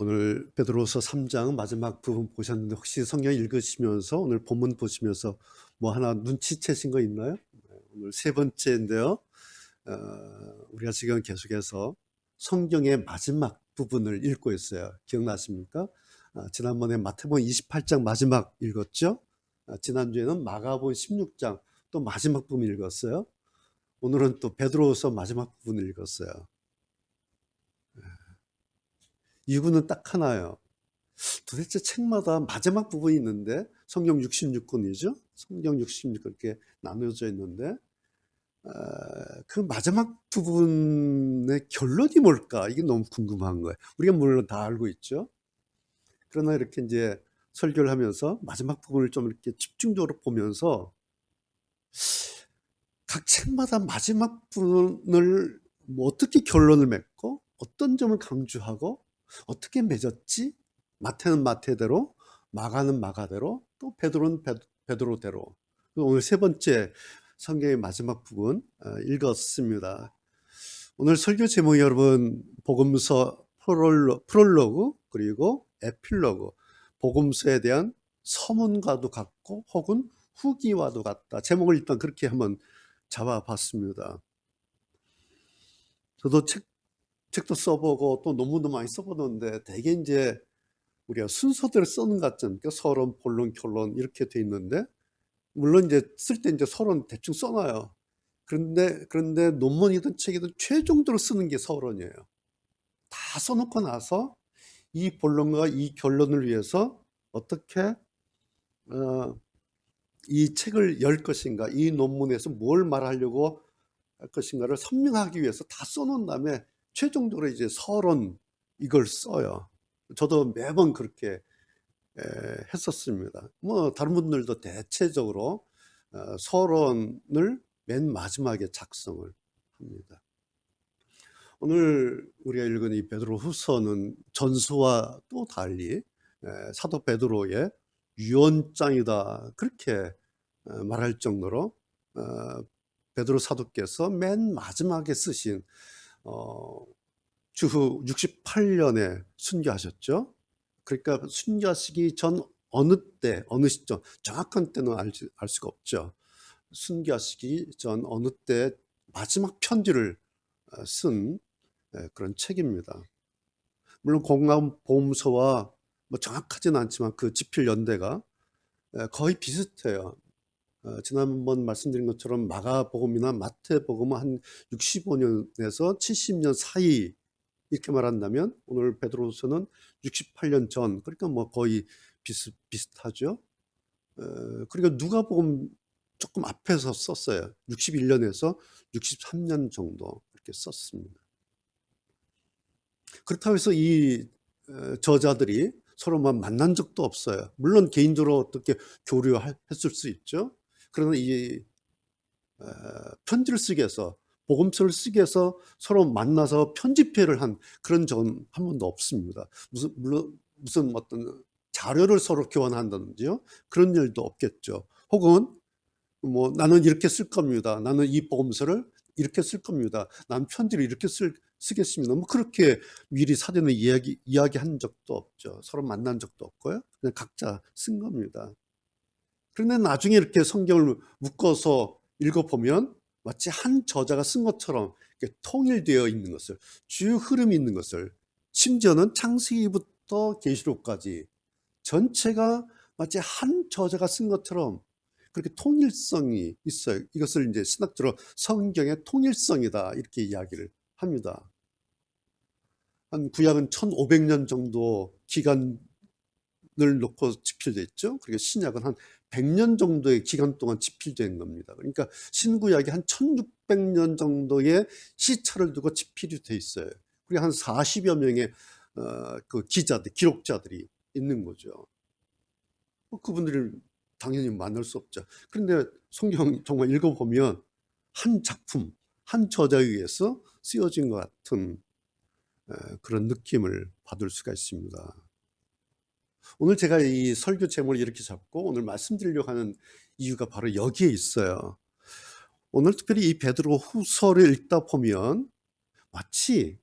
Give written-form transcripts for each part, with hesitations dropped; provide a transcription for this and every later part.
오늘 베드로서 3장 마지막 부분 보셨는데 혹시 성경 읽으시면서 오늘 본문 보시면서 뭐 하나 눈치채신 거 있나요? 오늘 세 번째인데요. 우리가 지금 계속해서 성경의 마지막 부분을 읽고 있어요. 기억나십니까? 지난번에 마태복음 28장 마지막 읽었죠? 지난주에는 마가복음 16장 또 마지막 부분 읽었어요. 오늘은 또 베드로서 마지막 부분을 읽었어요. 이유는 딱 하나예요. 도대체 책마다 마지막 부분이 있는데 성경 66권이죠. 성경 66권 이렇게 나누어져 있는데 그 마지막 부분의 결론이 뭘까? 이게 너무 궁금한 거예요. 우리가 물론 다 알고 있죠. 그러나 이렇게 이제 설교를 하면서 마지막 부분을 좀 이렇게 집중적으로 보면서 각 책마다 마지막 부분을 뭐 어떻게 결론을 맺고 어떤 점을 강조하고 어떻게 맺었지? 마태는 마태대로, 마가는 마가대로, 또 베드로는 베드로대로. 오늘 세 번째 성경의 마지막 부분 읽었습니다. 오늘 설교 제목이 여러분 복음서 프롤로그 그리고 에필로그, 복음서에 대한 서문과도 같고 혹은 후기와도 같다. 제목을 일단 그렇게 한번 잡아봤습니다. 저도 책도 써보고 또 논문도 많이 써보는데 대개 이제 우리가 순서대로 쓰는 것 같지 않습니까? 서론, 본론, 결론 이렇게 돼 있는데 물론 이제 쓸 때 이제 서론 대충 써놔요. 그런데 논문이든 책이든 최종적으로 쓰는 게 서론이에요. 다 써놓고 나서 이 본론과 이 결론을 위해서 어떻게 이 책을 열 것인가, 이 논문에서 뭘 말하려고 할 것인가를 선명하기 위해서 다 써놓은 다음에 최종적으로 이제 서론 이걸 써요. 저도 매번 그렇게 했었습니다. 뭐 다른 분들도 대체적으로 서론을 맨 마지막에 작성을 합니다. 오늘 우리가 읽은 이 베드로 후서는 전서와 또 달리 사도 베드로의 유언장이다 그렇게 말할 정도로 베드로 사도께서 맨 마지막에 쓰신 주후 68년에 순교하셨죠. 그러니까 순교하시기 전 어느 때, 어느 시점, 정확한 때는 알 수가 없죠. 순교하시기 전 어느 때 마지막 편지를 쓴 그런 책입니다. 물론 공감보험서와 뭐 정확하진 않지만 그 집필 연대가 거의 비슷해요. 지난번 말씀드린 것처럼 마가복음이나 마태복음은 한 65년에서 70년 사이 이렇게 말한다면 오늘 베드로서는 68년 전, 그러니까 뭐 거의 비슷하죠. 그러니까 누가복음 조금 앞에서 썼어요. 61년에서 63년 정도 이렇게 썼습니다. 그렇다고 해서 이 저자들이 서로만 만난 적도 없어요. 물론 개인적으로 어떻게 교류했을 수 있죠. 그러나 이 편지를 쓰기 위해서, 복음서를 쓰기 위해서 서로 만나서 편집회를 한 그런 적은 한 번도 없습니다. 물론 무슨 어떤 자료를 서로 교환한다든지요. 그런 일도 없겠죠. 혹은 뭐 나는 이렇게 쓸 겁니다. 나는 이 복음서를 이렇게 쓸 겁니다. 난 편지를 이렇게 쓰겠습니다. 뭐 그렇게 미리 사전에 이야기한 적도 없죠. 서로 만난 적도 없고요. 그냥 각자 쓴 겁니다. 그런데 나중에 이렇게 성경을 묶어서 읽어보면 마치 한 저자가 쓴 것처럼 이렇게 통일되어 있는 것을, 주요 흐름이 있는 것을, 심지어는 창세기부터 계시록까지 전체가 마치 한 저자가 쓴 것처럼 그렇게 통일성이 있어요. 이것을 이제 신학적으로 성경의 통일성이다 이렇게 이야기를 합니다. 한 구약은 1500년 정도 기간을 놓고 집필되어 있죠. 그리고 신약은 한 100년 정도의 기간 동안 집필된 겁니다. 그러니까 신구약이 한 1600년 정도의 시차를 두고 집필이 돼 있어요. 그리고 한 40여 명의 그 기록자들이 있는 거죠. 그분들을 당연히 만날 수 없죠. 그런데 성경 정말 읽어보면 한 작품, 한 저자에 의해서 쓰여진 것 같은 그런 느낌을 받을 수가 있습니다. 오늘 제가 이 설교 제목을 이렇게 잡고 오늘 말씀드리려고 하는 이유가 바로 여기에 있어요. 오늘 특별히 이 베드로 후서를 읽다 보면 마치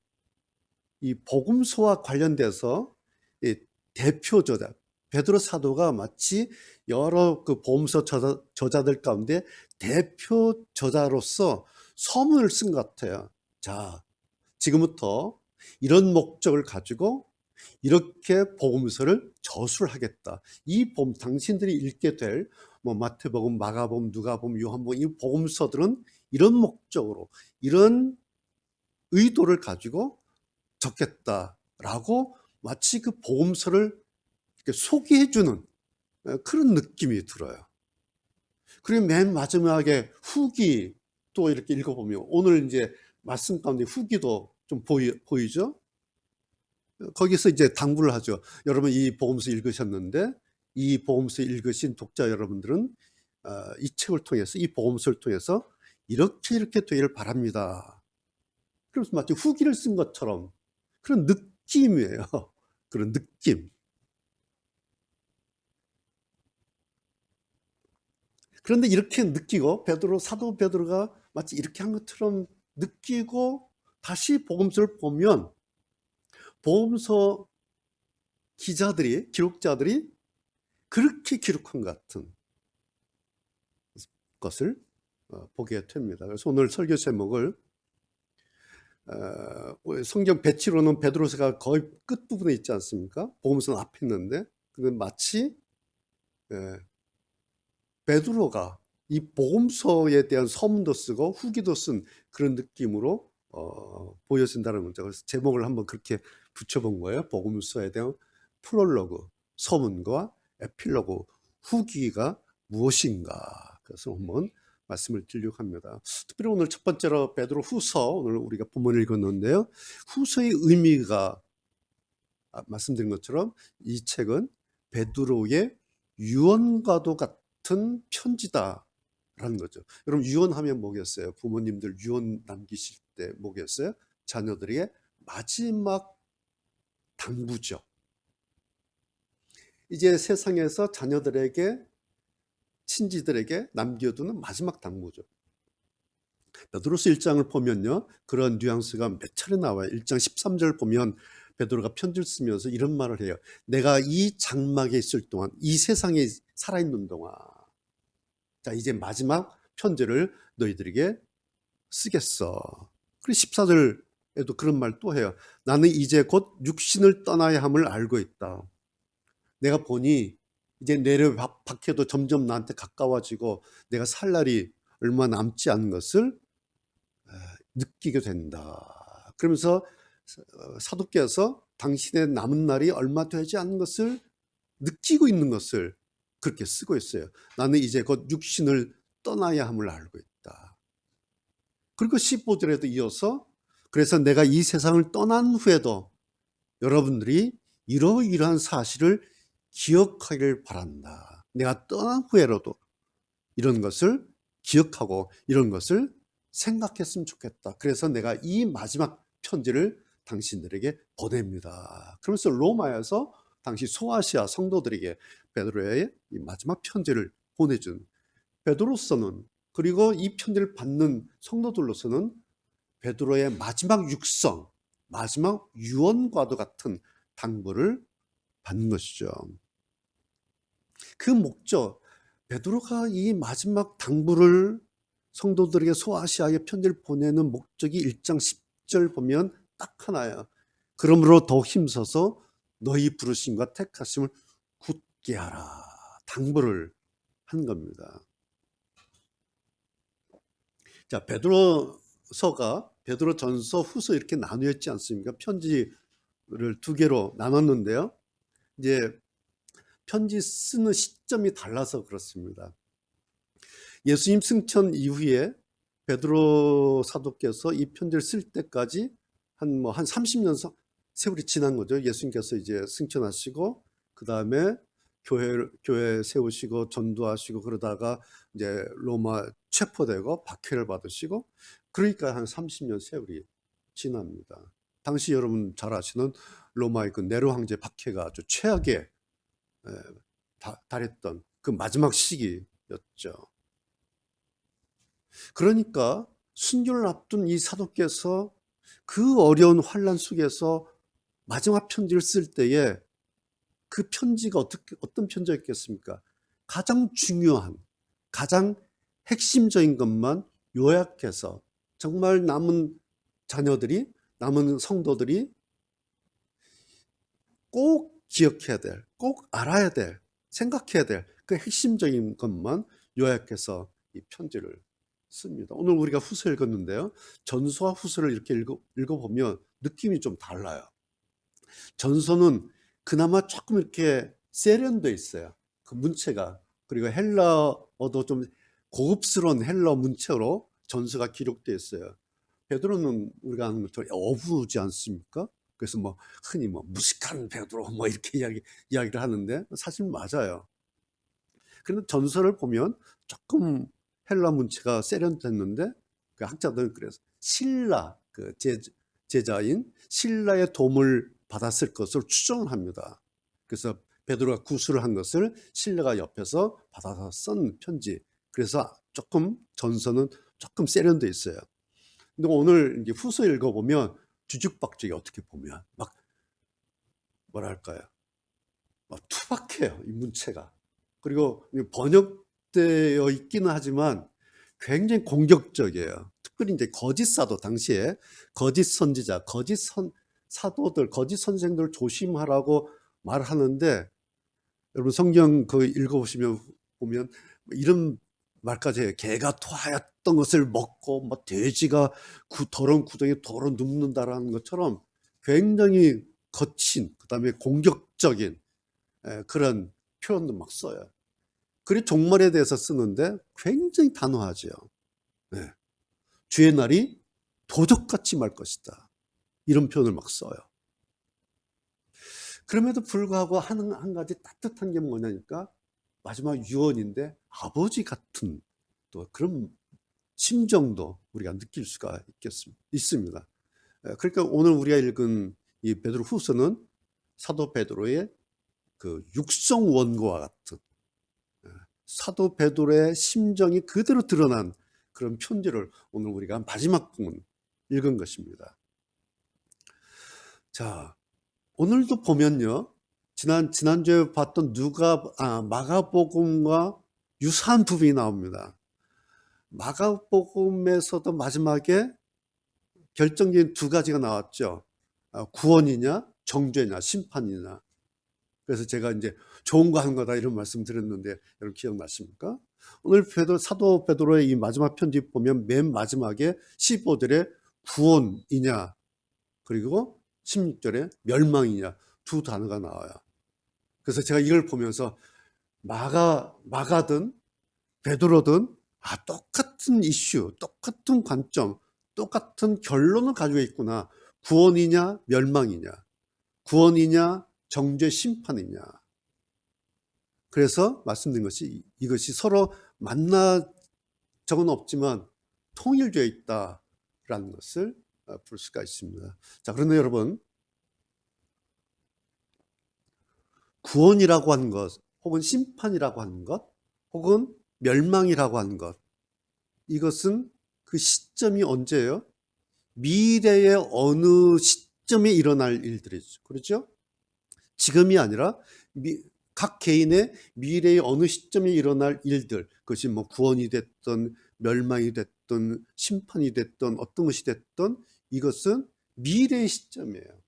이 복음서와 관련돼서 이 대표 저자 베드로 사도가 마치 여러 그 복음서 저자들 가운데 대표 저자로서 서문을 쓴 것 같아요. 자, 지금부터 이런 목적을 가지고 이렇게 복음서를 저술하겠다. 이 당신들이 읽게 될 뭐 마태복음, 마가복음, 누가복음, 요한복음 이 복음서들은 이런 목적으로 이런 의도를 가지고 적겠다라고 마치 그 복음서를 이렇게 소개해주는 그런 느낌이 들어요. 그리고 맨 마지막에 후기 또 이렇게 읽어보면 오늘 이제 말씀 가운데 후기도 좀 보이죠? 거기서 이제 당부를 하죠. 여러분 이 복음서 읽으셨는데 이 복음서 읽으신 독자 여러분들은 이 책을 통해서 이 복음서를 통해서 이렇게 되기를 바랍니다. 그래서 마치 후기를 쓴 것처럼 그런 느낌이에요. 그런 느낌. 그런데 이렇게 느끼고 사도 베드로가 마치 이렇게 한 것처럼 느끼고 다시 복음서를 보면 복음서 기록자들이 그렇게 기록한 것 같은 것을 보게 됩니다. 그래서 오늘 설교 제목을 성경 배치로는 베드로서가 거의 끝부분에 있지 않습니까? 복음서는 앞에 있는데 그건 마치 베드로가 이 복음서에 대한 서문도 쓰고 후기도 쓴 그런 느낌으로 보여진다는 거죠. 그래서 제목을 한번 그렇게 붙여본 거예요. 복음서에 대한 프롤로그, 서문과 에필로그, 후기가 무엇인가. 그래서 한번 말씀을 드리려고 합니다. 특별히 오늘 첫 번째로 베드로 후서, 오늘 우리가 본문을 읽었는데요. 후서의 의미가 말씀드린 것처럼 이 책은 베드로의 유언과도 같은 편지다라는 거죠. 여러분 유언하면 뭐겠어요? 부모님들 유언 남기실 때 뭐겠어요? 자녀들에게 마지막 당부죠. 이제 세상에서 자녀들에게 친지들에게 남겨두는 마지막 당부죠. 베드로서 1장을 보면요. 그런 뉘앙스가 몇 차례 나와요. 1장 13절 보면 베드로가 편지를 쓰면서 이런 말을 해요. 내가 이 장막에 있을 동안, 이 세상에 살아있는 동안, 자, 이제 마지막 편지를 너희들에게 쓰겠어. 그리고 14절에도 그런 말 또 해요. 나는 이제 곧 육신을 떠나야 함을 알고 있다. 내가 보니 이제 내려박혀도 점점 나한테 가까워지고 내가 살 날이 얼마 남지 않은 것을 느끼게 된다. 그러면서 사도께서 당신의 남은 날이 얼마 되지 않은 것을 느끼고 있는 것을 그렇게 쓰고 있어요. 나는 이제 곧 육신을 떠나야 함을 알고 있다. 그리고 15절에도 이어서 그래서 내가 이 세상을 떠난 후에도 여러분들이 이러이러한 사실을 기억하길 바란다. 내가 떠난 후에라도 이런 것을 기억하고 이런 것을 생각했으면 좋겠다. 그래서 내가 이 마지막 편지를 당신들에게 보냅니다. 그러면서 로마에서 당시 소아시아 성도들에게 베드로의 이 마지막 편지를 보내준 베드로서는 그리고 이 편지를 받는 성도들로서는 베드로의 마지막 육성, 마지막 유언과도 같은 당부를 받는 것이죠. 그 목적, 베드로가 이 마지막 당부를 성도들에게 소아시아에 편지를 보내는 목적이 1장 10절 보면 딱 하나예요. 그러므로 더 힘써서 너희 부르심과 택하심을 굳게 하라. 당부를 한 겁니다. 자, 베드로 전서 후서 이렇게 나누었지 않습니까? 편지를 두 개로 나눴는데요. 이제 편지 쓰는 시점이 달라서 그렇습니다. 예수님 승천 이후에 베드로 사도께서 이 편지를 쓸 때까지 한 30년 세월이 지난 거죠. 예수님께서 이제 승천하시고 그 다음에 교회 세우시고 전도하시고 그러다가 이제 로마 체포되고 박해를 받으시고 그러니까 한 30년 세월이 지납니다. 당시 여러분 잘 아시는 로마의 그 네로 황제 박해가 아주 최악에 달했던 그 마지막 시기였죠. 그러니까 순교를 앞둔 이 사도께서 그 어려운 환난 속에서 마지막 편지를 쓸 때에 그 편지가 어떤 편지였겠습니까? 가장 중요한, 가장 핵심적인 것만 요약해서 정말 남은 자녀들이, 남은 성도들이 꼭 기억해야 될, 꼭 알아야 될, 생각해야 될 그 핵심적인 것만 요약해서 이 편지를 씁니다. 오늘 우리가 후서 읽었는데요. 전서와 후서를 이렇게 읽어보면 느낌이 좀 달라요. 전서는 그나마 조금 이렇게 세련돼 있어요. 그 문체가. 그리고 헬라어도 좀 고급스러운 헬라어 문체로 전서가 기록되어 있어요. 베드로는 우리가 아는 것처럼 어부지 않습니까? 그래서 뭐 흔히 뭐 무식한 베드로 뭐 이렇게 이야기를 하는데 사실 맞아요. 그런데 전서를 보면 조금 헬라 문체가 세련됐는데 그 학자들은 그래서 신라 그 제자인 신라의 도움을 받았을 것으로 추정을 합니다. 그래서 베드로가 구술을 한 것을 신라가 옆에서 받아서 쓴 편지. 그래서 조금 전서는 조금 세련돼 있어요. 근데 오늘 이제 후서 읽어보면 뒤죽박죽이 어떻게 보면 막 뭐랄까요? 막 투박해요, 이 문체가. 그리고 번역되어 있기는 하지만 굉장히 공격적이에요. 특별히 이제 거짓 사도, 당시에 거짓 선지자, 사도들, 거짓 선생들 조심하라고 말하는데, 여러분 성경 그 읽어보시면 보면 이런 말까지 해요. 개가 토하였던 것을 먹고 뭐 돼지가 더러운 구덩이에 돌아 눕는다라는 것처럼 굉장히 거친, 그다음에 공격적인 그런 표현도 막 써요. 그리고 종말에 대해서 쓰는데 굉장히 단호하죠. 네. 주의 날이 도적같이 말 것이다. 이런 표현을 막 써요. 그럼에도 불구하고 한 가지 따뜻한 게 뭐냐니까 마지막 유언인데 아버지 같은 또 그런 심정도 우리가 느낄 수가 있습니다. 그러니까 오늘 우리가 읽은 이 베드로 후서는 사도 베드로의 그 육성 원고와 같은 사도 베드로의 심정이 그대로 드러난 그런 편지를 오늘 우리가 마지막 부분 읽은 것입니다. 자, 오늘도 보면요. 지난주에 봤던 마가복음과 유사한 부분이 나옵니다. 마가복음에서도 마지막에 결정적인 두 가지가 나왔죠. 구원이냐, 정죄냐, 심판이냐. 그래서 제가 이제 좋은 거 한 거다 이런 말씀 드렸는데 여러분 기억나십니까? 오늘 사도 베드로의 이 마지막 편지 보면 맨 마지막에 15절에 구원이냐 그리고 16절에 멸망이냐 두 단어가 나와요. 그래서 제가 이걸 보면서 마가든 베드로든 똑같은 이슈, 똑같은 관점, 똑같은 결론을 가지고 있구나. 구원이냐 멸망이냐, 구원이냐 정죄 심판이냐. 그래서 말씀드린 것이 이것이 서로 만나 적은 없지만 통일되어 있다라는 것을 볼 수가 있습니다. 자, 그런데 여러분, 구원이라고 하는 것, 혹은 심판이라고 하는 것, 혹은 멸망이라고 하는 것, 이것은 그 시점이 언제예요? 미래의 어느 시점에 일어날 일들이죠. 그렇죠? 지금이 아니라 각 개인의 미래의 어느 시점에 일어날 일들, 그것이 뭐 구원이 됐든 멸망이 됐든 심판이 됐든 어떤 것이 됐든 이것은 미래의 시점이에요.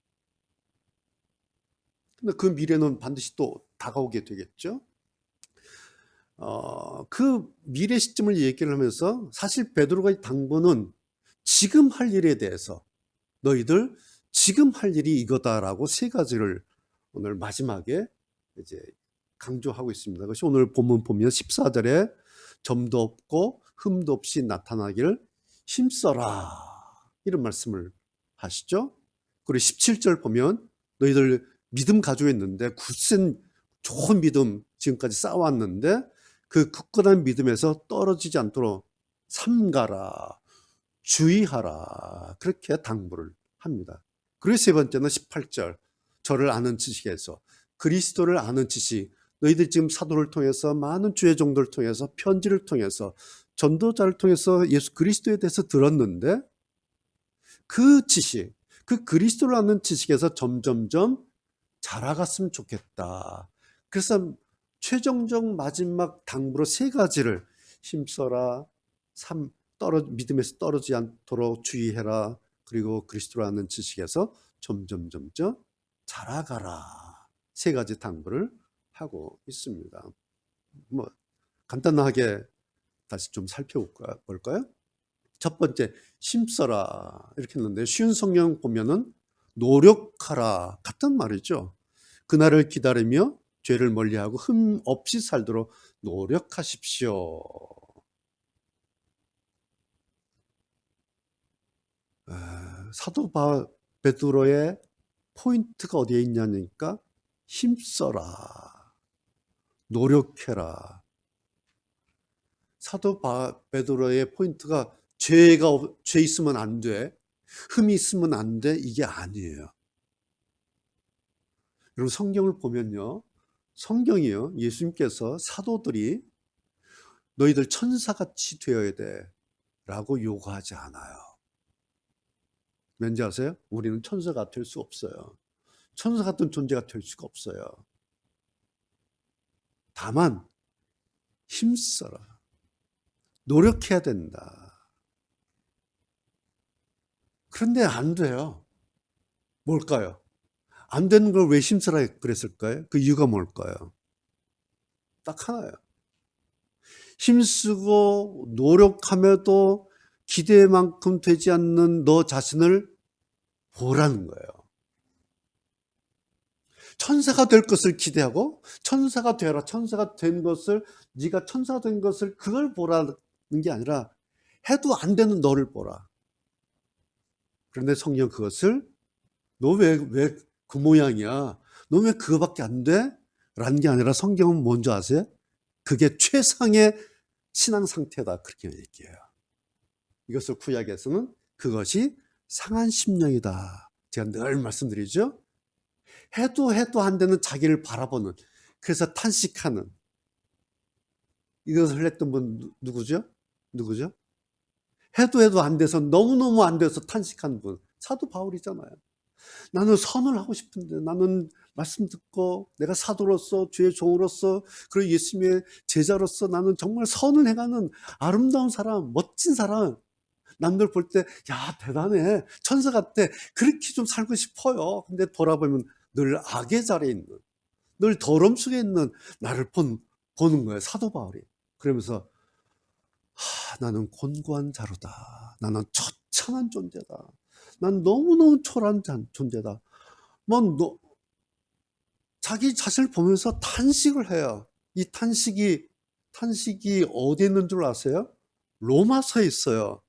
근데 그 미래는 반드시 또 다가오게 되겠죠. 그 미래 시점을 얘기를 하면서 사실 베드로가 당부는 지금 할 일에 대해서 너희들 지금 할 일이 이거다라고 세 가지를 오늘 마지막에 이제 강조하고 있습니다. 그것이 오늘 본문 보면 14절에 점도 없고 흠도 없이 나타나기를 힘써라 이런 말씀을 하시죠. 그리고 17절 보면 너희들 믿음 가지고 있는데 굳센 좋은 믿음 지금까지 쌓아왔는데 그 굳건한 믿음에서 떨어지지 않도록 삼가라, 주의하라 그렇게 당부를 합니다. 그리고 세 번째는 18절 저를 아는 지식에서 그리스도를 아는 지식, 너희들 지금 사도를 통해서 많은 주의 종들을 통해서 편지를 통해서 전도자를 통해서 예수 그리스도에 대해서 들었는데 그 지식, 그 그리스도를 아는 지식에서 점점점 자라갔으면 좋겠다. 그래서 최종적 마지막 당부로 세 가지를 힘써라, 믿음에서 떨어지지 않도록 주의해라, 그리고 그리스도로 아는 지식에서 점점 자라가라. 세 가지 당부를 하고 있습니다. 뭐 간단하게 다시 좀 살펴볼까요? 첫 번째, 힘써라 이렇게 했는데 쉬운 성경 보면은 노력하라 같은 말이죠. 그날을 기다리며 죄를 멀리하고 흠 없이 살도록 노력하십시오. 사도 베드로의 포인트가 어디에 있냐니까 힘써라, 노력해라. 사도 베드로의 포인트가 죄 있으면 안 돼, 흠이 있으면 안 돼, 이게 아니에요. 여러분 성경을 보면요, 성경이요, 예수님께서 사도들이 너희들 천사같이 되어야 돼 라고 요구하지 않아요. 왠지 아세요? 우리는 천사가 될 수 없어요. 천사 같은 존재가 될 수가 없어요. 다만 힘써라, 노력해야 된다. 그런데 안 돼요. 뭘까요? 안 되는 걸 왜 힘쓰라 그랬을까요? 그 이유가 뭘까요? 딱 하나예요. 힘쓰고 노력함에도 기대만큼 되지 않는 너 자신을 보라는 거예요. 천사가 될 것을 기대하고 천사가 되라, 천사가 된 것을, 네가 천사가 된 것을 그걸 보라는 게 아니라 해도 안 되는 너를 보라. 그런데 성경 그것을 너 왜 그 모양이야, 너 왜 그거밖에 안 돼? 라는 게 아니라 성경은 뭔지 아세요? 그게 최상의 신앙 상태다, 그렇게 얘기해요. 이것을 구약에서는 그것이 상한 심령이다, 제가 늘 말씀드리죠. 해도 안 되는 자기를 바라보는, 그래서 탄식하는, 이것을 했던 분 누구죠? 해도 안 돼서, 너무너무 안 돼서 탄식하는 분, 사도 바울이잖아요. 나는 선을 하고 싶은데, 나는 말씀 듣고 내가 사도로서, 주의 종으로서, 그리고 예수님의 제자로서 나는 정말 선을 해가는 아름다운 사람, 멋진 사람, 남들 볼 때 야 대단해, 천사 같아, 그렇게 좀 살고 싶어요. 근데 돌아보면 늘 악의 자리에 있는, 늘 더러움 속에 있는 나를 보는 거예요, 사도 바울이. 그러면서 나는 곤고한 자로다, 나는 처참한 존재다, 난 너무너무 초라한 존재다. 자기 자신을 보면서 탄식을 해요. 이 탄식이 어디에 있는 줄 아세요? 로마서에 있어요.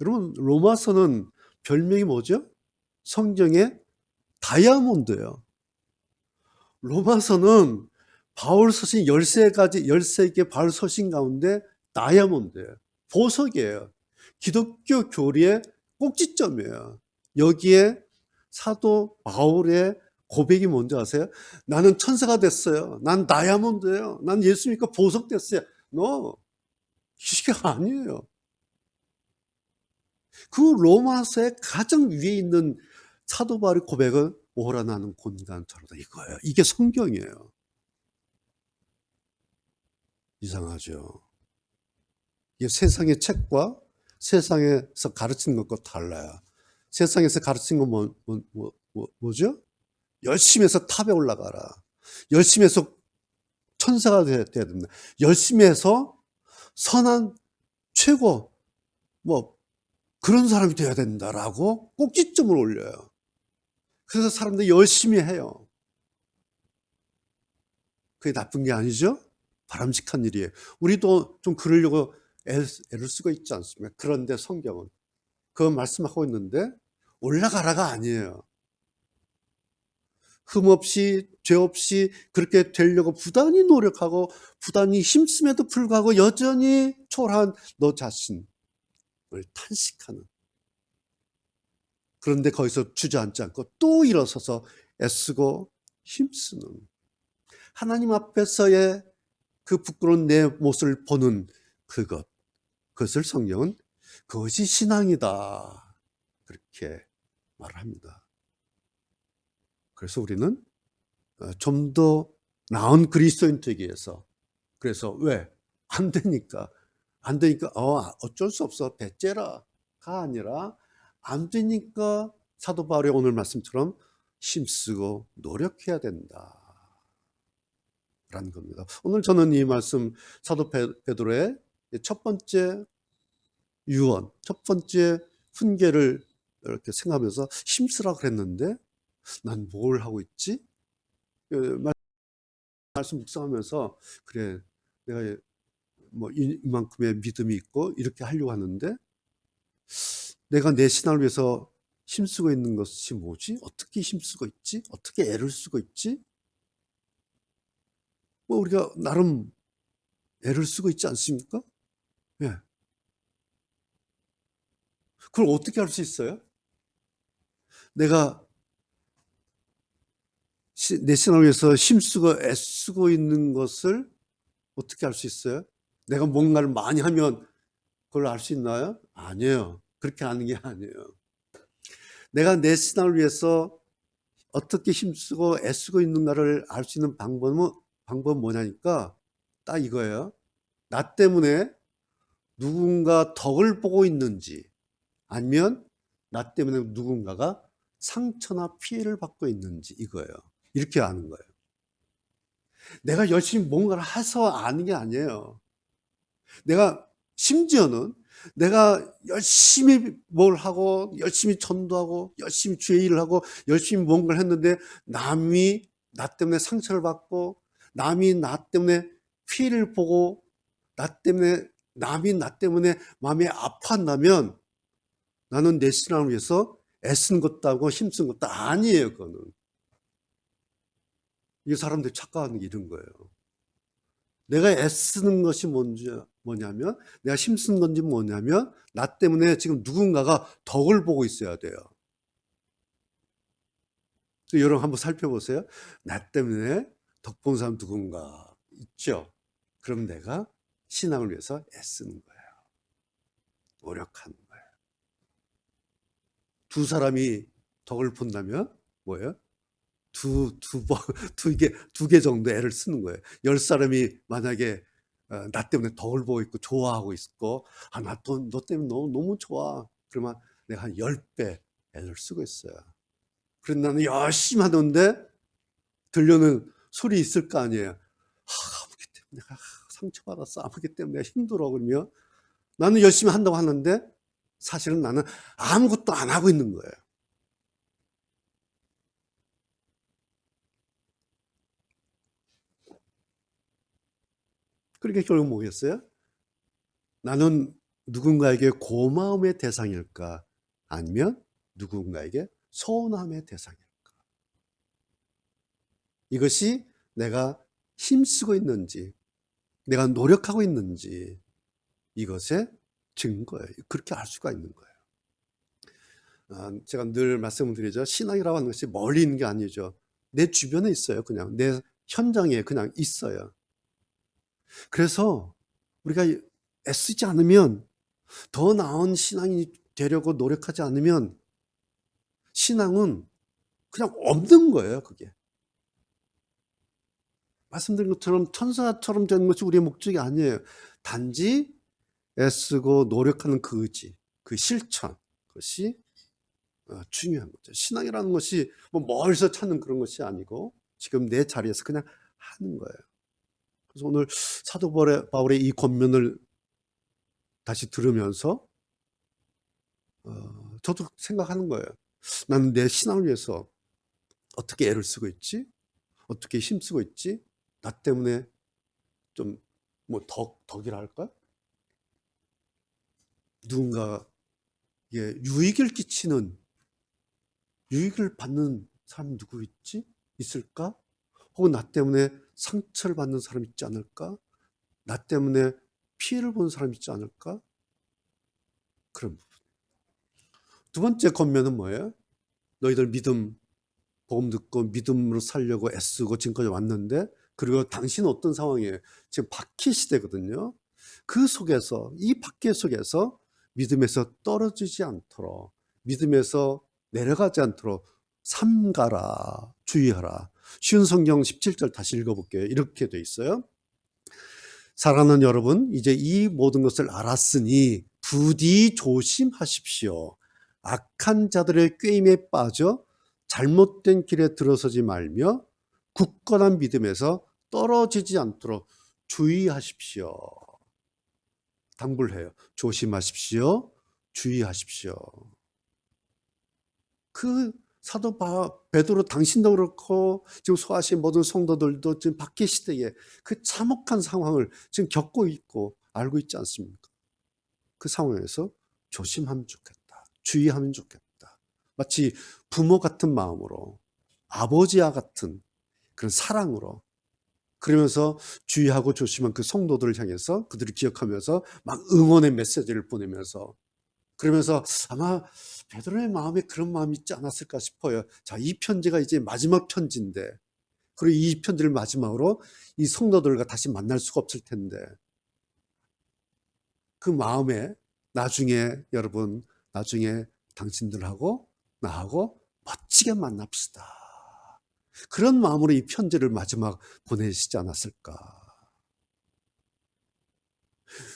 여러분 로마서는 별명이 뭐죠? 성경의 다이아몬드예요. 로마서는 바울 서신 13개 바울 서신 가운데 다이아몬드예요. 보석이에요. 기독교 교리의 꼭지점이에요. 여기에 사도 바울의 고백이 뭔지 아세요? 나는 천사가 됐어요. 난 다이아몬드예요. 난 예수 믿고 보석 됐어요. 이게 아니에요. 그 로마서의 가장 위에 있는 사도 바울의 고백은 오라 나는 곤고한 자로다, 이거예요. 이게 성경이에요. 이상하죠. 이게 세상의 책과 세상에서 가르치는 것과 달라요. 세상에서 가르치는 건 뭐죠? 열심히 해서 탑에 올라가라, 열심히 해서 천사가 돼야 된다, 열심히 해서 선한 최고 그런 사람이 돼야 된다라고 꼭지점을 올려요. 그래서 사람들이 열심히 해요. 그게 나쁜 게 아니죠? 바람직한 일이에요. 우리도 좀 그러려고 애를 쓰고 있지 않습니까? 그런데 성경은 그 말씀하고 있는데 올라가라가 아니에요. 흠 없이 죄 없이 그렇게 되려고 부단히 노력하고 부단히 힘쓰에도 불구하고 여전히 초라한 너 자신을 탄식하는, 그런데 거기서 주저앉지 않고 또 일어서서 애쓰고 힘쓰는, 하나님 앞에서의 그 부끄러운 내 모습을 보는 그것을 성경은 그것이 신앙이다, 그렇게 말을 합니다. 그래서 우리는 좀 더 나은 그리스도인 되기 위해서. 그래서 왜? 안 되니까. 안 되니까 어쩔 수 없어. 배째라가 아니라 안 되니까 사도 바울의 오늘 말씀처럼 힘쓰고 노력해야 된다. 라는 겁니다. 오늘 저는 이 말씀 사도 베드로의 첫 번째 유언, 첫 번째 훈계를 이렇게 생각하면서 힘쓰라 그랬는데 난 뭘 하고 있지? 말씀 묵상하면서 그래 내가 뭐 이만큼의 믿음이 있고 이렇게 하려고 하는데 내가 내 신앙을 위해서 힘쓰고 있는 것이 뭐지? 어떻게 힘쓰고 있지? 어떻게 애를 쓰고 있지? 뭐 우리가 나름 애를 쓰고 있지 않습니까? 예. 그걸 어떻게 할 수 있어요? 내가 내 신앙을 위해서 힘쓰고 애쓰고 있는 것을 어떻게 알 수 있어요? 내가 뭔가를 많이 하면 그걸 알 수 있나요? 아니에요. 그렇게 하는 게 아니에요. 내가 내 신앙을 위해서 어떻게 힘쓰고 애쓰고 있는가를 알 수 있는 방법은 뭐냐니까 딱 이거예요. 나 때문에 누군가 덕을 보고 있는지 아니면 나 때문에 누군가가 상처나 피해를 받고 있는지 이거예요. 이렇게 아는 거예요. 내가 열심히 뭔가를 해서 아는 게 아니에요. 심지어는 내가 열심히 뭘 하고 열심히 전도하고 열심히 주의 일을 하고 열심히 뭔가를 했는데 남이 나 때문에 상처를 받고 남이 나 때문에 피해를 보고 남이 나 때문에 마음이 아파한다면 나는 내 신앙을 위해서 애쓴 것도 하고 힘쓴 것도 아니에요. 그거는 이 사람들이 착각하는 게 이런 거예요. 내가 애쓰는 것이 뭐냐면 내가 힘쓴 건지 뭐냐면 나 때문에 지금 누군가가 덕을 보고 있어야 돼요. 여러분 한번 살펴보세요. 나 때문에 덕 본 사람 누군가 있죠. 그럼 내가 신앙을 위해서 애쓰는 거예요. 노력하는 거예요. 두 사람이 덕을 본다면 뭐예요? 두 개 정도 애를 쓰는 거예요. 10사람이 만약에 나 때문에 덕을 보고 있고 좋아하고 있고 너 때문에 너무 좋아. 그러면 내가 한 10배 애를 쓰고 있어요. 그래서 나는 열심히 하는데 들려오는 소리 있을 거 아니에요. 아프기 때문에 내가 상처받았어. 아프기 때문에 내가 힘들어. 그러면 나는 열심히 한다고 하는데 사실은 나는 아무것도 안 하고 있는 거예요. 그러니까 결국 뭐겠어요? 나는 누군가에게 고마움의 대상일까? 아니면 누군가에게 서운함의 대상일까? 이것이 내가 힘쓰고 있는지, 내가 노력하고 있는지 이것의 증거예요. 그렇게 알 수가 있는 거예요. 제가 늘 말씀드리죠. 신앙이라고 하는 것이 멀리 있는 게 아니죠. 내 주변에 있어요. 그냥 내 현장에 그냥 있어요. 그래서 우리가 애쓰지 않으면 더 나은 신앙이 되려고 노력하지 않으면 신앙은 그냥 없는 거예요. 그게 말씀드린 것처럼 천사처럼 되는 것이 우리의 목적이 아니에요. 단지 애쓰고 노력하는 그 의지, 그 실천, 그것이 중요한 거죠. 신앙이라는 것이 뭐 멀리서 찾는 그런 것이 아니고 지금 내 자리에서 그냥 하는 거예요. 그래서 오늘 사도 바울의 이 권면을 다시 들으면서 저도 생각하는 거예요. 나는 내 신앙을 위해서 어떻게 애를 쓰고 있지? 어떻게 힘쓰고 있지? 나 때문에 좀 뭐 덕이라 할까? 누군가 유익을 끼치는 유익을 받는 사람이 누구 있을까? 혹은 나 때문에 상처를 받는 사람 있지 않을까? 나 때문에 피해를 보는 사람 있지 않을까? 그런 부분. 두 번째 권면은 뭐예요? 너희들 복음 듣고 믿음으로 살려고 애쓰고 지금까지 왔는데 그리고 당신은 어떤 상황이에요? 지금 박해 시대거든요. 그 속에서 이 박해 속에서 믿음에서 떨어지지 않도록 믿음에서 내려가지 않도록 삼가라 주의하라. 쉬운 성경 17절 다시 읽어볼게요. 이렇게 돼 있어요. 사랑하는 여러분, 이제 이 모든 것을 알았으니 부디 조심하십시오. 악한 자들의 꾀임에 빠져 잘못된 길에 들어서지 말며 굳건한 믿음에서 떨어지지 않도록 주의하십시오. 당부를 해요. 조심하십시오. 주의하십시오. 그 사도 베드로 당신도 그렇고 지금 소아시아 모든 성도들도 지금 박해 시대에 그 참혹한 상황을 지금 겪고 있고 알고 있지 않습니까? 그 상황에서 조심하면 좋겠다. 주의하면 좋겠다. 마치 부모 같은 마음으로 아버지와 같은 그런 사랑으로 그러면서 주의하고 조심한 그 성도들을 향해서 그들을 기억하면서 막 응원의 메시지를 보내면서 그러면서 아마 베드로의 마음에 그런 마음이 있지 않았을까 싶어요. 자, 이 편지가 이제 마지막 편지인데 그리고 이 편지를 마지막으로 이 성도들과 다시 만날 수가 없을 텐데 그 마음에 나중에 여러분 나중에 당신들하고 나하고 멋지게 만납시다. 그런 마음으로 이 편지를 마지막 보내시지 않았을까.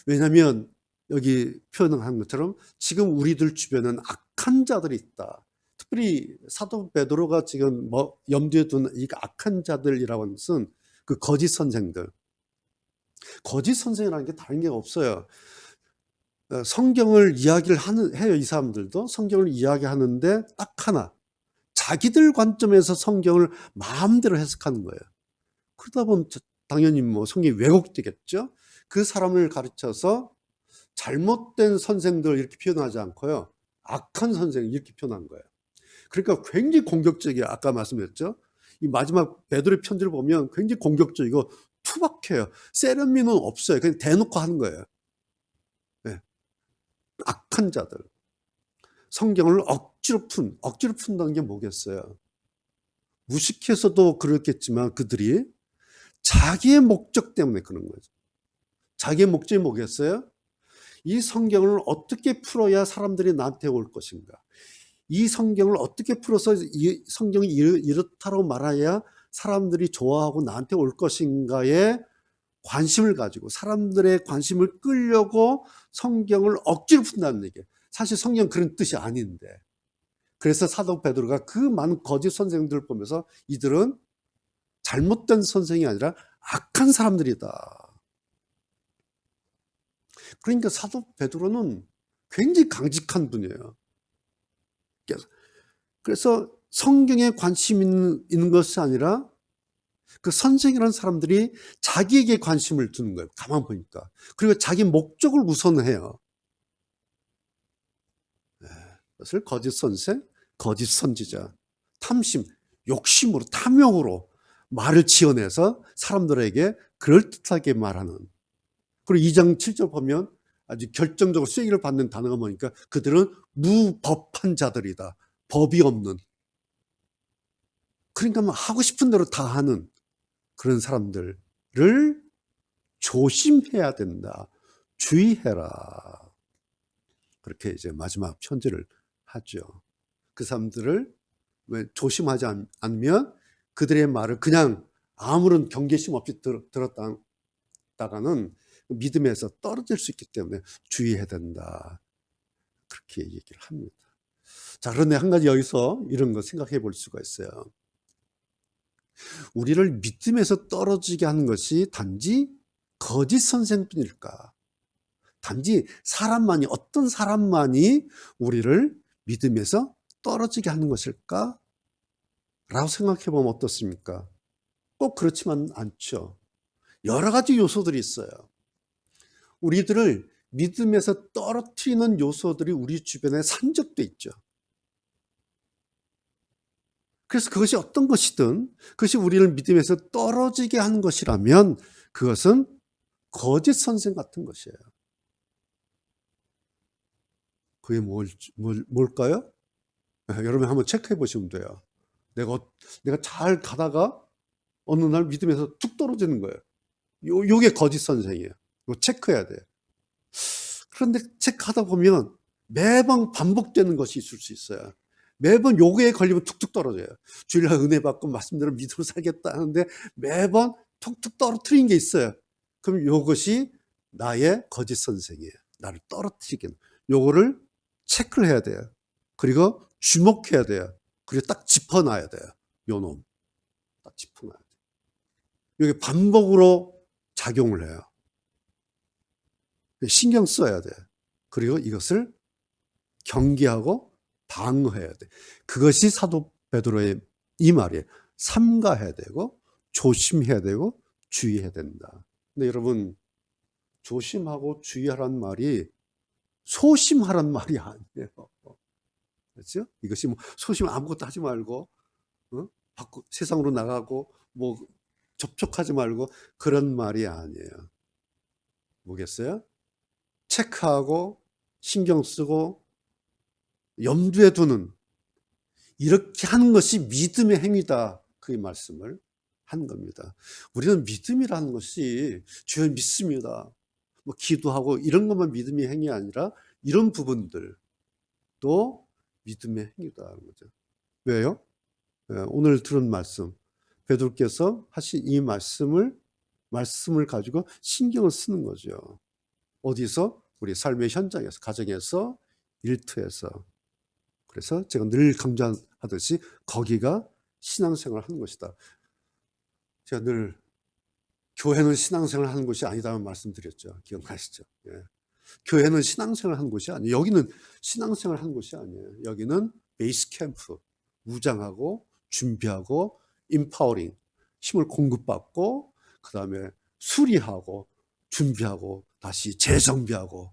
왜냐하면 여기 표현한 것처럼 지금 우리들 주변은 악한 자들이 있다. 특별히 사도 베드로가 지금 염두에 둔 이 악한 자들이라고 하는 것은 그 거짓 선생들. 거짓 선생이라는 게 다른 게 없어요. 성경을 이야기를 해요. 이 사람들도 성경을 이야기하는데 딱 하나 자기들 관점에서 성경을 마음대로 해석하는 거예요. 그러다 보면 당연히 뭐 성경이 왜곡되겠죠. 그 사람을 가르쳐서 잘못된 선생들 이렇게 표현하지 않고요. 악한 선생 이렇게 표현한 거예요. 그러니까 굉장히 공격적이에요. 아까 말씀드렸죠. 이 마지막 베드로의 편지를 보면 굉장히 공격적이고 투박해요. 세련미는 없어요. 그냥 대놓고 하는 거예요. 네. 악한 자들. 성경을 억지로 푼다는 게 뭐겠어요? 무식해서도 그렇겠지만 그들이 자기의 목적 때문에 그런 거죠. 자기의 목적이 뭐겠어요? 이 성경을 어떻게 풀어야 사람들이 나한테 올 것인가? 이 성경을 어떻게 풀어서 이 성경이 이렇다고 말해야 사람들이 좋아하고 나한테 올 것인가에 관심을 가지고 사람들의 관심을 끌려고 성경을 억지로 푼다는 얘기예요. 사실 성경 그런 뜻이 아닌데. 그래서 사도 베드로가 그 많은 거짓 선생들을 보면서 이들은 잘못된 선생이 아니라 악한 사람들이다. 그러니까 사도 베드로는 굉장히 강직한 분이에요. 그래서 성경에 관심 있는 것이 아니라 그 선생이라는 사람들이 자기에게 관심을 두는 거예요. 가만 보니까. 그리고 자기 목적을 우선해요. 그것을 거짓 선생, 거짓 선지자, 탐심, 욕심으로, 탐욕으로 말을 지어내서 사람들에게 그럴듯하게 말하는. 그리고 2장 7절 보면 아주 결정적으로 쐐기를 받는 단어가 뭐니까 그들은 무법한 자들이다. 법이 없는. 그러니까 뭐 하고 싶은 대로 다 하는 그런 사람들을 조심해야 된다. 주의해라. 그렇게 이제 마지막 편지를 하죠. 그 사람들을 왜 조심하지 않으면 그들의 말을 그냥 아무런 경계심 없이 들었다가는 믿음에서 떨어질 수 있기 때문에 주의해야 된다. 그렇게 얘기를 합니다. 자, 그런데 한 가지 여기서 이런 거 생각해 볼 수가 있어요. 우리를 믿음에서 떨어지게 하는 것이 단지 거짓 선생뿐일까? 단지 어떤 사람만이 우리를 믿음에서 떨어지게 하는 것일까? 라고 생각해 보면 어떻습니까? 꼭 그렇지만 않죠. 여러 가지 요소들이 있어요. 우리들을 믿음에서 떨어뜨리는 요소들이 우리 주변에 산적돼 있죠. 그래서 그것이 어떤 것이든 그것이 우리를 믿음에서 떨어지게 하는 것이라면 그것은 거짓 선생 같은 것이에요. 그게 뭘까요? 여러분 한번 체크해 보시면 돼요. 내가 잘 가다가 어느 날 믿음에서 툭 떨어지는 거예요. 요게 거짓 선생이에요. 이거 체크해야 돼요. 그런데 체크하다 보면 매번 반복되는 것이 있을 수 있어요. 매번 요거에 걸리면 툭툭 떨어져요. 주일날 은혜 받고 말씀대로 믿음으로 살겠다 하는데 매번 툭툭 떨어뜨린 게 있어요. 그럼 요것이 나의 거짓 선생이에요. 나를 떨어뜨리겠는. 요거를 체크를 해야 돼요. 그리고 주목해야 돼요. 그리고 딱 짚어놔야 돼요. 요 놈. 딱 짚어놔야 돼요. 이게 반복으로 작용을 해요. 신경 써야 돼요. 그리고 이것을 경계하고 방어해야 돼. 그것이 사도 베드로의 이 말이에요. 삼가해야 되고 조심해야 되고 주의해야 된다. 근데 여러분, 조심하고 주의하란 말이 소심하란 말이 아니에요. 그렇죠? 이것이 뭐 소심 아무것도 하지 말고 밖으로 세상으로 나가고 뭐 접촉하지 말고 그런 말이 아니에요. 뭐겠어요? 체크하고 신경 쓰고 염두에 두는, 이렇게 하는 것이 믿음의 행위다. 그 말씀을 한 겁니다. 우리는 믿음이라는 것이 주여 믿습니다, 뭐 기도하고 이런 것만 믿음의 행위 아니라 이런 부분들도 믿음의 행위다는 거죠. 왜요? 오늘 들은 말씀, 베드로께서 하신 이 말씀을 가지고 신경을 쓰는 거죠. 어디서? 우리 삶의 현장에서, 가정에서, 일터에서. 그래서 제가 늘 강조하듯이 거기가 신앙생활을 하는 것이다. 제가 늘 교회는 신앙생활을 하는 곳이 아니다는 말씀드렸죠. 기억나시죠? 예. 교회는 신앙생활을 하는 곳이 아니에요. 여기는 신앙생활을 하는 곳이 아니에요. 여기는 베이스 캠프, 무장하고 준비하고 임파워링, 힘을 공급받고 그 다음에 수리하고 준비하고 다시 재정비하고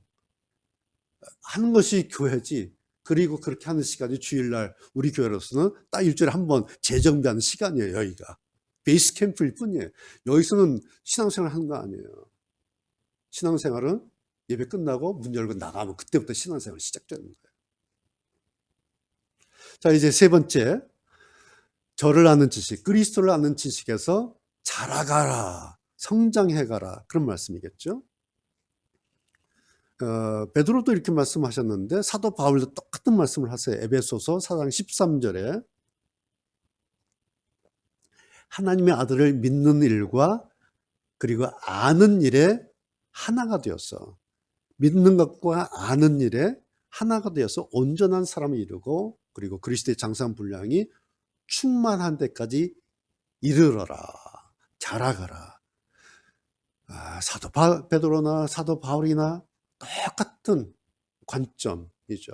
하는 것이 교회지. 그리고 그렇게 하는 시간이 주일날 우리 교회로서는 딱 일주일에 한 번 재정비하는 시간이에요. 여기가 베이스 캠프일 뿐이에요. 여기서는 신앙생활 하는 거 아니에요. 신앙생활은 예배 끝나고 문 열고 나가면 그때부터 신앙생활 시작되는 거예요. 자, 이제 세 번째, 저를 아는 지식, 그리스도를 아는 지식에서 자라가라, 성장해가라, 그런 말씀이겠죠. 베드로도 이렇게 말씀하셨는데 사도 바울도 똑같은 말씀을 하세요. 에베소서 4장 13절에 하나님의 아들을 믿는 일과 그리고 아는 일에 하나가 되었어. 믿는 것과 아는 일에 하나가 되어서 온전한 사람을 이루고 그리고 그리스도의 장성 분량이 충만한 데까지 이르러라, 자라가라. 사도 베드로나 사도 바울이나 똑같은 관점이죠.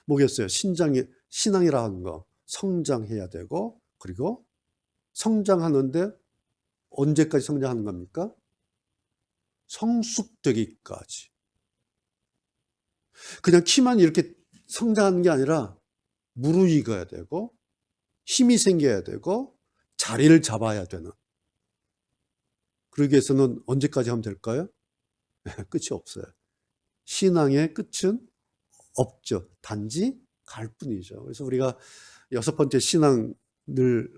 뭐겠어요? 신앙이라는 거 성장해야 되고, 그리고 성장하는데 언제까지 성장하는 겁니까? 성숙되기까지. 그냥 키만 이렇게 성장하는 게 아니라 무르익어야 되고 힘이 생겨야 되고 자리를 잡아야 되는. 그러기 위해서는 언제까지 하면 될까요? 끝이 없어요. 신앙의 끝은 없죠. 단지 갈 뿐이죠. 그래서 우리가 6번째 신앙 늘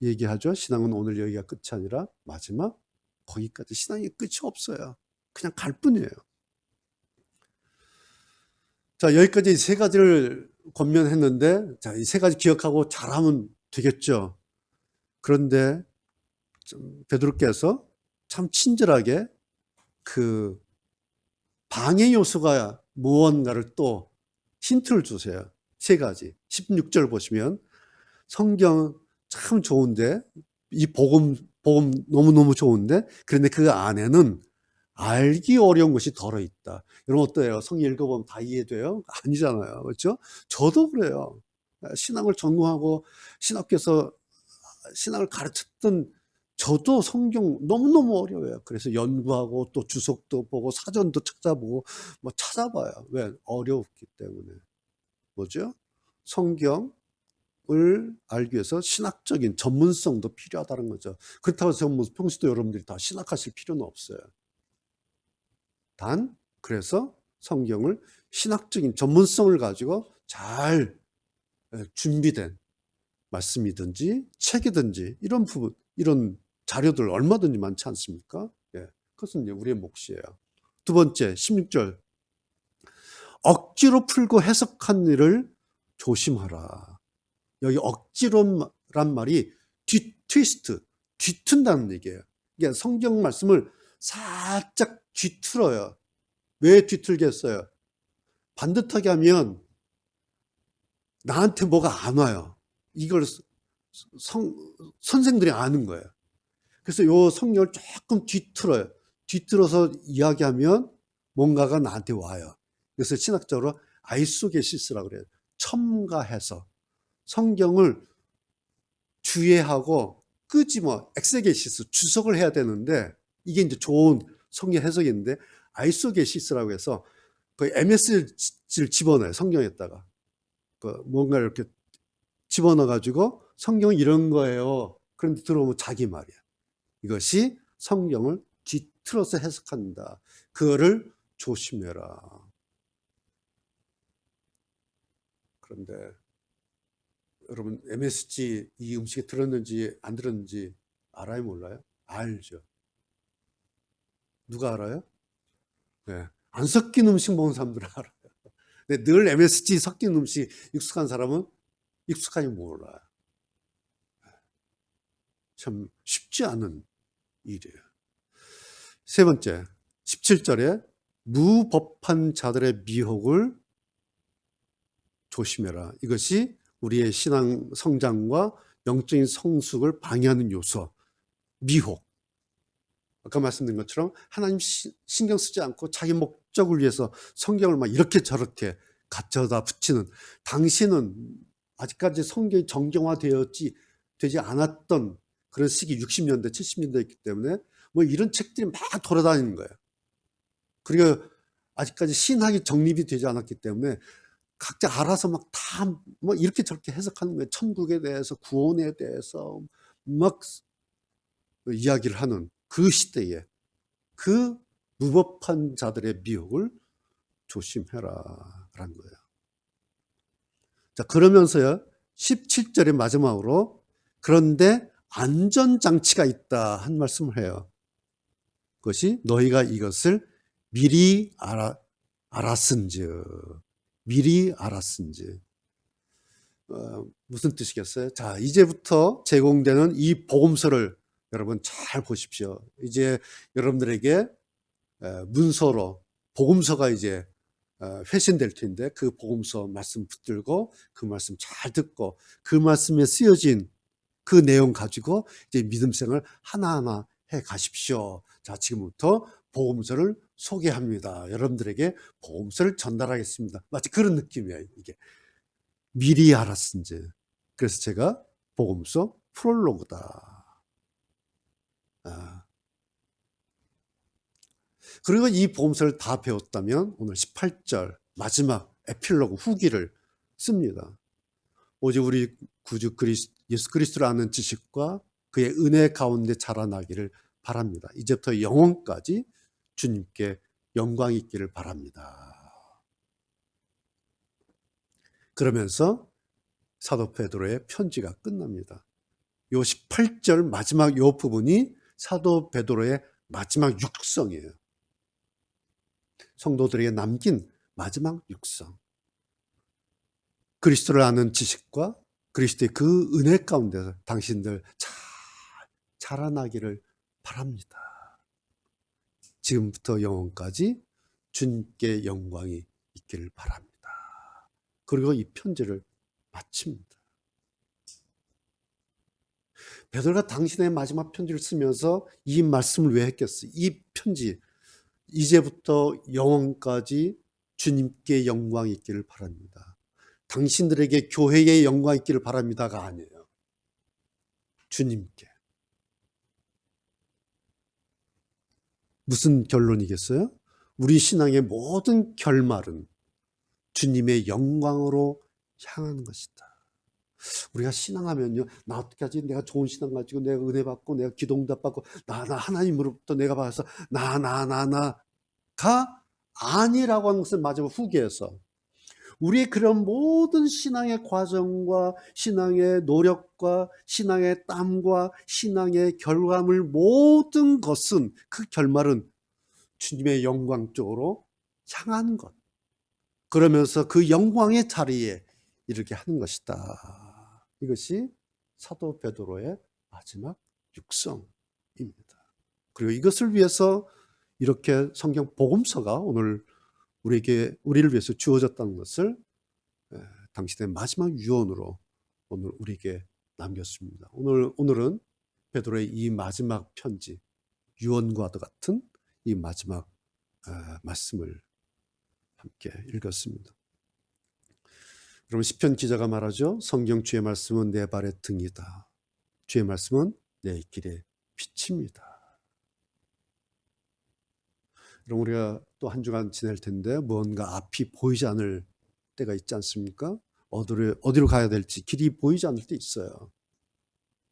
얘기하죠. 신앙은 오늘 여기가 끝이 아니라 마지막, 거기까지 신앙의 끝이 없어요. 그냥 갈 뿐이에요. 자, 여기까지 세 가지를 권면했는데, 자, 이 세 가지 기억하고 잘하면 되겠죠. 그런데 베드로께서 참 친절하게 그 방해 요소가 무언가를 또 힌트를 주세요. 세 가지. 16절 보시면 성경 참 좋은데, 이 복음 너무너무 좋은데, 그런데 그 안에는 알기 어려운 것이 덜어있다. 여러분 어때요? 성경 읽어보면 다 이해돼요? 아니잖아요. 그렇죠? 저도 그래요. 신앙을 전공하고 신학교에서 신앙을 가르쳤던 저도 성경 너무너무 어려워요. 그래서 연구하고 또 주석도 보고 사전도 찾아보고 뭐 찾아봐요. 왜? 어려웠기 때문에. 뭐죠? 성경을 알기 위해서 신학적인 전문성도 필요하다는 거죠. 그렇다고 해서 뭐 평소도 여러분들이 다 신학하실 필요는 없어요. 단 그래서 성경을 신학적인 전문성을 가지고 잘 준비된 말씀이든지 책이든지 이런 부분, 이런 자료들 얼마든지 많지 않습니까? 예, 그것은 이제 우리의 몫이에요. 두 번째, 16절. 억지로 풀고 해석한 일을 조심하라. 여기 억지로란 말이 트위스트, 뒤튼다는 얘기예요. 그러니까 성경 말씀을 살짝 뒤틀어요. 왜 뒤틀겠어요? 반듯하게 하면 나한테 뭐가 안 와요. 이걸 선생들이 아는 거예요. 그래서 요 성경을 조금 뒤틀어요. 뒤틀어서 이야기하면 뭔가가 나한테 와요. 그래서 신학적으로 아이소게시스라고 그래요. 첨가해서 성경을 주해하고 끄집어 엑세게시스 주석을 해야 되는데, 이게 이제 좋은 성경 해석인데 아이소게시스라고 해서 그 MS를 집어넣어요. 성경에다가 뭔가 이렇게 집어넣어 가지고 성경은 이런 거예요. 그런데 들어오면 자기 말이야. 이것이 성경을 뒤틀어서 해석한다. 그거를 조심해라. 그런데 여러분, MSG 이 음식에 들었는지 안 들었는지 알아요, 몰라요? 알죠. 누가 알아요? 네. 안 섞인 음식 먹는 사람들은 알아요. 근데 늘 MSG 섞인 음식 익숙한 사람은 익숙하지 몰라요. 참 쉽지 않은 일이에요. 세 번째, 17절에 무법한 자들의 미혹을 조심해라. 이것이 우리의 신앙 성장과 영적인 성숙을 방해하는 요소, 미혹. 아까 말씀드린 것처럼 하나님 신경 쓰지 않고 자기 목적을 위해서 성경을 막 이렇게 저렇게 갖춰다 붙이는, 당신은 아직까지 성경이 되지 않았던 그런 시기, 60년대, 70년대였기 때문에 뭐 이런 책들이 막 돌아다니는 거예요. 그리고 아직까지 신학이 정립이 되지 않았기 때문에 각자 알아서 막 다 뭐 이렇게 저렇게 해석하는 거예요. 천국에 대해서, 구원에 대해서 막 이야기를 하는 그 시대에 그 무법한 자들의 미혹을 조심해라 라는 거예요. 자, 그러면서요, 17절의 마지막으로 그런데 안전장치가 있다 한 말씀을 해요. 그것이 너희가 이것을 미리 알았은즉. 미리 알았은즉. 무슨 뜻이겠어요? 자, 이제부터 제공되는 이 복음서를 여러분 잘 보십시오. 이제 여러분들에게 문서로 복음서가 이제 회신될 텐데, 그 복음서 말씀 붙들고 그 말씀 잘 듣고 그 말씀에 쓰여진 그 내용 가지고 이제 믿음 생활 하나하나 해 가십시오. 자, 지금부터 복음서를 소개합니다. 여러분들에게 복음서를 전달하겠습니다. 마치 그런 느낌이에요, 이게. 미리 알았은지. 그래서 제가 복음서 프롤로그다. 그리고 이 복음서를 다 배웠다면 오늘 18절 마지막 에필로그 후기를 씁니다. 오직 우리 구주 예수 그리스도를 아는 지식과 그의 은혜 가운데 자라나기를 바랍니다. 이제부터 영원까지 주님께 영광이 있기를 바랍니다. 그러면서 사도 베드로의 편지가 끝납니다. 요 18절 마지막 요 부분이 사도 베드로의 마지막 육성이에요. 성도들에게 남긴 마지막 육성. 그리스도를 아는 지식과 그리스도의 그 은혜 가운데서 당신들 잘 자라나기를 바랍니다. 지금부터 영원까지 주님께 영광이 있기를 바랍니다. 그리고 이 편지를 마칩니다. 베드로가 당신의 마지막 편지를 쓰면서 이 말씀을 왜 했겠어요? 이 편지, 이제부터 영원까지 주님께 영광이 있기를 바랍니다. 당신들에게 교회의 영광이 있기를 바랍니다가 아니에요. 주님께. 무슨 결론이겠어요? 우리 신앙의 모든 결말은 주님의 영광으로 향하는 것이다. 우리가 신앙하면요, 나 어떻게 하지? 내가 좋은 신앙 가지고 내가 은혜 받고 내가 기도응답 받고 나 하나님으로부터 내가 받아서 나가 아니라고 하는 것은 마지막 후기에서 우리의 그런 모든 신앙의 과정과 신앙의 노력과 신앙의 땀과 신앙의 결과물 모든 것은 그 결말은 주님의 영광 쪽으로 향하는 것. 그러면서 그 영광의 자리에 이르게 하는 것이다. 이것이 사도 베드로의 마지막 육성입니다. 그리고 이것을 위해서 이렇게 성경 복음서가 오늘 우리를 위해서 주어졌다는 것을 당신의 마지막 유언으로 오늘 우리에게 남겼습니다. 오늘은 베드로의 이 마지막 편지, 유언과도 같은 이 마지막 말씀을 함께 읽었습니다. 그러면 시편 기자가 말하죠. 성경 주의 말씀은 내 발의 등이다. 주의 말씀은 내 길의 빛입니다. 그럼 우리가 또 한 주간 지낼 텐데 무언가 앞이 보이지 않을 때가 있지 않습니까? 어디로 가야 될지 길이 보이지 않을 때 있어요.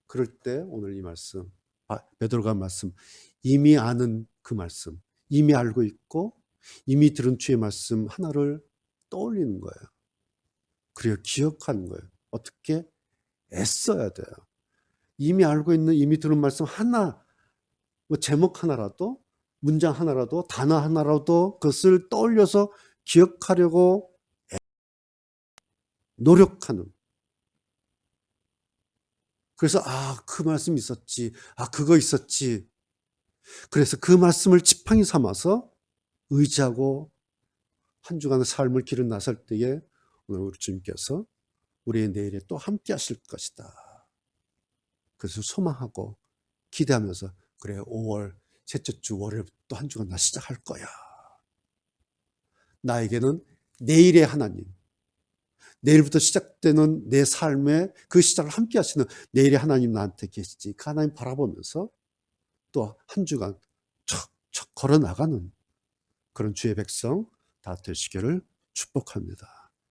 그럴 때 오늘 이 말씀, 베드로가 말씀, 이미 아는 그 말씀, 이미 알고 있고 이미 들은 주의 말씀 하나를 떠올리는 거예요. 그리고 기억하는 거예요. 어떻게? 애써야 돼요. 이미 알고 있는, 이미 들은 말씀 하나, 뭐 제목 하나라도, 문장 하나라도, 단어 하나라도 그것을 떠올려서 기억하려고 노력하는. 그래서 그 말씀 있었지. 그거 있었지. 그래서 그 말씀을 지팡이 삼아서 의지하고 한 주간의 삶을 길을 나설 때에 오늘 우리 주님께서 우리의 내일에 또 함께 하실 것이다. 그래서 소망하고 기대하면서 그래 5월 셋째 주 월요일부터 또 한 주간 나 시작할 거야. 나에게는 내일의 하나님, 내일부터 시작되는 내 삶의 그 시작을 함께 하시는 내일의 하나님 나한테 계시지. 그 하나님 바라보면서 또 한 주간 척척 걸어나가는 그런 주의 백성 다 되시기를 축복합니다.